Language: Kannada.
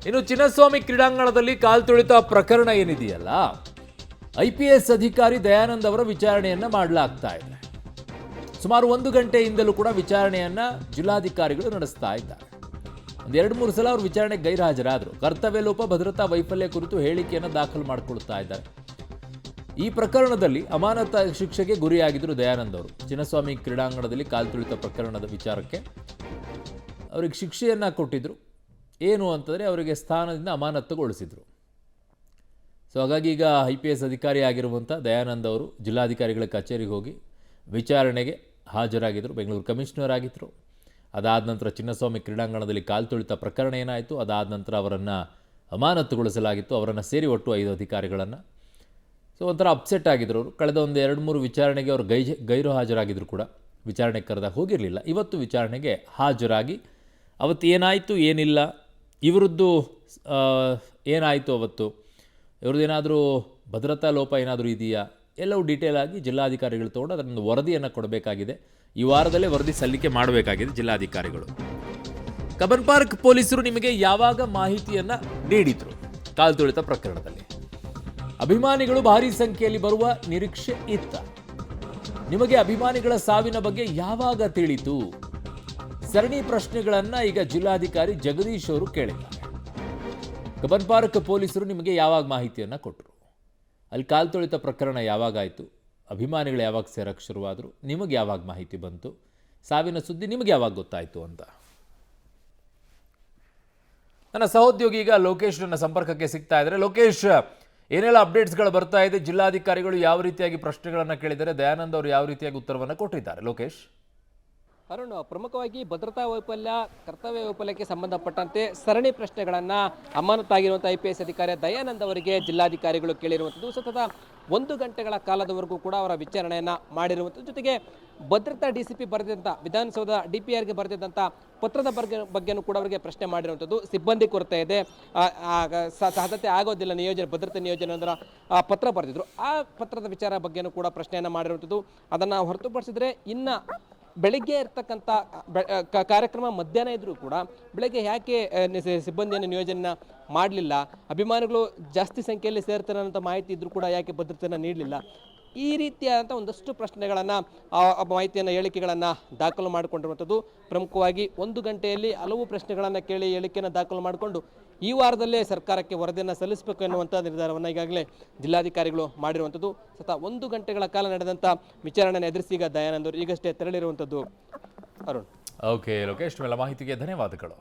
ಇನ್ನು ಚಿನ್ನಸ್ವಾಮಿ ಕ್ರೀಡಾಂಗಣದಲ್ಲಿ ಕಾಲ್ತುಳಿತ ಪ್ರಕರಣ ಏನಿದೆಯಲ್ಲ, IPS ಅಧಿಕಾರಿ ದಯಾನಂದ್ ಅವರ ವಿಚಾರಣೆಯನ್ನ ಮಾಡಲಾಗ್ತಾ ಇದೆ. ಸುಮಾರು 1 ಗಂಟೆಯಿಂದಲೂ ಕೂಡ ವಿಚಾರಣೆಯನ್ನ ಜಿಲ್ಲಾಧಿಕಾರಿಗಳು ನಡೆಸ್ತಾ ಇದ್ದಾರೆ. ಒಂದು 2-3 ಸಲ ಅವರು ವಿಚಾರಣೆಗೆ ಗೈರುಹಾಜರಾದರು. ಕರ್ತವ್ಯ ಲೋಪ, ಭದ್ರತಾ ವೈಫಲ್ಯ ಕುರಿತು ಹೇಳಿಕೆಯನ್ನು ದಾಖಲು ಮಾಡಿಕೊಳ್ತಾ ಇದ್ದಾರೆ. ಈ ಪ್ರಕರಣದಲ್ಲಿ ಅಮಾನತ ಶಿಕ್ಷೆಗೆ ಗುರಿಯಾಗಿದ್ದರು ದಯಾನಂದ್ ಅವರು. ಚಿನ್ನಸ್ವಾಮಿ ಕ್ರೀಡಾಂಗಣದಲ್ಲಿ ಕಾಲ್ತುಳಿತ ಪ್ರಕರಣದ ವಿಚಾರಕ್ಕೆ ಅವರಿಗೆ ಶಿಕ್ಷೆಯನ್ನು ಕೊಟ್ಟಿದ್ರು. ಏನು ಅಂತಂದರೆ ಅವರಿಗೆ ಸ್ಥಾನದಿಂದ ಅಮಾನತುಗೊಳಿಸಿದರು. ಸೊ ಹಾಗಾಗಿ ಈಗ IPS ಅಧಿಕಾರಿ ಆಗಿರುವಂಥ ದಯಾನಂದ್ ಅವರು ಜಿಲ್ಲಾಧಿಕಾರಿಗಳ ಕಚೇರಿಗೆ ಹೋಗಿ ವಿಚಾರಣೆಗೆ ಹಾಜರಾಗಿದ್ದರು. ಬೆಂಗಳೂರು ಕಮಿಷನರ್ ಆಗಿದ್ದರು. ಅದಾದ ನಂತರ ಚಿನ್ನಸ್ವಾಮಿ ಕ್ರೀಡಾಂಗಣದಲ್ಲಿ ಕಾಲ್ತುಳಿತ ಪ್ರಕರಣ ಏನಾಯಿತು, ಅದಾದ ನಂತರ ಅವರನ್ನು ಅಮಾನತುಗೊಳಿಸಲಾಗಿತ್ತು. ಅವರನ್ನು ಸೇರಿ ಒಟ್ಟು 5 ಅಧಿಕಾರಿಗಳನ್ನು. ಸೊ ಒಂಥರ ಅಪ್ಸೆಟ್ ಆಗಿದ್ದರು ಅವರು. ಕಳೆದ ಒಂದು 2-3 ವಿಚಾರಣೆಗೆ ಅವರು ಗೈರು ಹಾಜರಾಗಿದ್ದರು ಕೂಡ. ವಿಚಾರಣೆಗೆ ಕರೆದಾಗ ಹೋಗಿರಲಿಲ್ಲ. ಇವತ್ತು ವಿಚಾರಣೆಗೆ ಹಾಜರಾಗಿ ಅವತ್ತು ಏನಾಯಿತು ಏನಿಲ್ಲ, ಇವರದ್ದು ಏನಾಯಿತು, ಅವತ್ತು ಇವ್ರದ್ದೇನಾದರೂ ಭದ್ರತಾ ಲೋಪ ಏನಾದರೂ ಇದೆಯಾ, ಎಲ್ಲವೂ ಡೀಟೇಲ್ ಆಗಿ ಜಿಲ್ಲಾಧಿಕಾರಿಗಳು ತೊಗೊಂಡು ಅದನ್ನು ವರದಿಯನ್ನು ಕೊಡಬೇಕಾಗಿದೆ. ಈ ವಾರದಲ್ಲೇ ವರದಿ ಸಲ್ಲಿಕೆ ಮಾಡಬೇಕಾಗಿದೆ ಜಿಲ್ಲಾಧಿಕಾರಿಗಳು. ಕಬ್ಬನ್ ಪಾರ್ಕ್ ಪೊಲೀಸರು ನಿಮಗೆ ಯಾವಾಗ ಮಾಹಿತಿಯನ್ನು ನೀಡಿದರು ಕಾಲ್ತುಳಿತ ಪ್ರಕರಣದಲ್ಲಿ? ಅಭಿಮಾನಿಗಳು ಭಾರೀ ಸಂಖ್ಯೆಯಲ್ಲಿ ಬರುವ ನಿರೀಕ್ಷೆ ಇತ್ತ? ನಿಮಗೆ ಅಭಿಮಾನಿಗಳ ಸಾವಿನ ಬಗ್ಗೆ ಯಾವಾಗ ತಿಳಿತು? ಸರಣಿ ಪ್ರಶ್ನೆಗಳನ್ನು ಈಗ ಜಿಲ್ಲಾಧಿಕಾರಿ ಜಗದೀಶ್ ಅವರು ಕೇಳಿದ್ದಾರೆ. ಕಬ್ಬನ್ ಪಾರ್ಕ್ ಪೊಲೀಸರು ನಿಮಗೆ ಯಾವಾಗ ಮಾಹಿತಿಯನ್ನು ಕೊಟ್ಟರು? ಅಲ್ಲಿ ಕಾಲ್ತುಳಿತ ಪ್ರಕರಣ ಯಾವಾಗಾಯಿತು? ಅಭಿಮಾನಿಗಳು ಯಾವಾಗ ಸೇರಕ್ಕೆ ಶುರುವಾದರು? ನಿಮಗೆ ಯಾವಾಗ ಮಾಹಿತಿ ಬಂತು? ಸಾವಿನ ಸುದ್ದಿ ನಿಮಗೆ ಯಾವಾಗ ಗೊತ್ತಾಯಿತು ಅಂತ ನನ್ನ ಸಹೋದ್ಯೋಗಿ ಈಗ ಲೋಕೇಶ್ ನನ್ನ ಸಂಪರ್ಕಕ್ಕೆ ಸಿಗ್ತಾ ಇದ್ದಾರೆ. ಲೋಕೇಶ್, ಏನೆಲ್ಲ ಅಪ್ಡೇಟ್ಸ್ಗಳು ಬರ್ತಾ ಇದೆ? ಜಿಲ್ಲಾಧಿಕಾರಿಗಳು ಯಾವ ರೀತಿಯಾಗಿ ಪ್ರಶ್ನೆಗಳನ್ನು ಕೇಳಿದ್ದಾರೆ? ದಯಾನಂದ್ ಅವರು ಯಾವ ರೀತಿಯಾಗಿ ಉತ್ತರವನ್ನು ಕೊಟ್ಟಿದ್ದಾರೆ? ಲೋಕೇಶ್. ಅರುಣ್, ಪ್ರಮುಖವಾಗಿ ಭದ್ರತಾ ವೈಫಲ್ಯ, ಕರ್ತವ್ಯ ವೈಫಲ್ಯಕ್ಕೆ ಸಂಬಂಧಪಟ್ಟಂತೆ ಸರಣಿ ಪ್ರಶ್ನೆಗಳನ್ನು ಅಮಾನತಾಗಿರುವಂಥ IPS ಅಧಿಕಾರಿ ದಯಾನಂದ್ ಅವರಿಗೆ ಜಿಲ್ಲಾಧಿಕಾರಿಗಳು ಕೇಳಿರುವಂಥದ್ದು. ಸತತ 1 ಗಂಟೆಗಳ ಕಾಲದವರೆಗೂ ಕೂಡ ಅವರ ವಿಚಾರಣೆಯನ್ನು ಮಾಡಿರುವಂಥದ್ದು. ಜೊತೆಗೆ ಭದ್ರತಾ DCP ಬರೆದಂಥ, ವಿಧಾನಸೌಧ DPRಗೆ ಬರೆದಿದ್ದಂಥ ಪತ್ರದ ಬಗ್ಗೆನೂ ಕೂಡ ಅವರಿಗೆ ಪ್ರಶ್ನೆ ಮಾಡಿರುವಂಥದ್ದು. ಸಿಬ್ಬಂದಿ ಕೊರತೆ ಇದೆ, ಸಾಧ್ಯತೆ ಆಗೋದಿಲ್ಲ ನಿಯೋಜನೆ, ಭದ್ರತಾ ನಿಯೋಜನೆ ಅಂದ್ರೆ ಪತ್ರ ಬರೆದಿದ್ರು. ಆ ಪತ್ರದ ವಿಚಾರ ಬಗ್ಗೆನೂ ಕೂಡ ಪ್ರಶ್ನೆಯನ್ನು ಮಾಡಿರುವಂಥದ್ದು. ಅದನ್ನು ಹೊರತುಪಡಿಸಿದ್ರೆ ಇನ್ನು ಬೆಳಗ್ಗೆ ಇರ್ತಕ್ಕಂಥ ಕಾರ್ಯಕ್ರಮ ಮಧ್ಯಾಹ್ನ ಇದ್ದರೂ ಕೂಡ ಬೆಳಗ್ಗೆ ಯಾಕೆ ಸಿಬ್ಬಂದಿಯನ್ನು ನಿಯೋಜನೆ ಮಾಡಲಿಲ್ಲ, ಅಭಿಮಾನಿಗಳು ಜಾಸ್ತಿ ಸಂಖ್ಯೆಯಲ್ಲಿ ಸೇರ್ತಾರೆ ಅನ್ನೋ ಮಾಹಿತಿ ಇದ್ದರೂ ಕೂಡ ಯಾಕೆ ಭದ್ರತೆಯನ್ನು ನೀಡಲಿಲ್ಲ, ಈ ರೀತಿಯಾದಂಥ ಒಂದಷ್ಟು ಪ್ರಶ್ನೆಗಳನ್ನು, ಮಾಹಿತಿಯನ್ನು, ಹೇಳಿಕೆಗಳನ್ನು ದಾಖಲು ಮಾಡಿಕೊಂಡಿರುವಂಥದ್ದು. ಪ್ರಮುಖವಾಗಿ 1 ಗಂಟೆಯಲ್ಲಿ ಹಲವು ಪ್ರಶ್ನೆಗಳನ್ನು ಕೇಳಿ ಹೇಳಿಕೆಯನ್ನು ದಾಖಲು ಮಾಡಿಕೊಂಡು ಈ ವಾರದಲ್ಲೇ ಸರ್ಕಾರಕ್ಕೆ ವರದಿಯನ್ನು ಸಲ್ಲಿಸಬೇಕು ಎನ್ನುವಂಥ ನಿರ್ಧಾರವನ್ನು ಈಗಾಗಲೇ ಜಿಲ್ಲಾಧಿಕಾರಿಗಳು ಮಾಡಿರುವಂಥದ್ದು. ಸತ 1 ಗಂಟೆಗಳ ಕಾಲ ನಡೆದಂಥ ವಿಚಾರಣೆಯನ್ನು ಎದುರಿಸಿ ಈಗ ದಯಾನಂದ್ ಅವರು ಈಗಷ್ಟೇ ತೆರಳಿರುವಂಥದ್ದು. ಅರುಣ್. ಓಕೆ ಲೋಕೇಶ್, ಎಲ್ಲ ಮಾಹಿತಿಗೆ ಧನ್ಯವಾದಗಳು.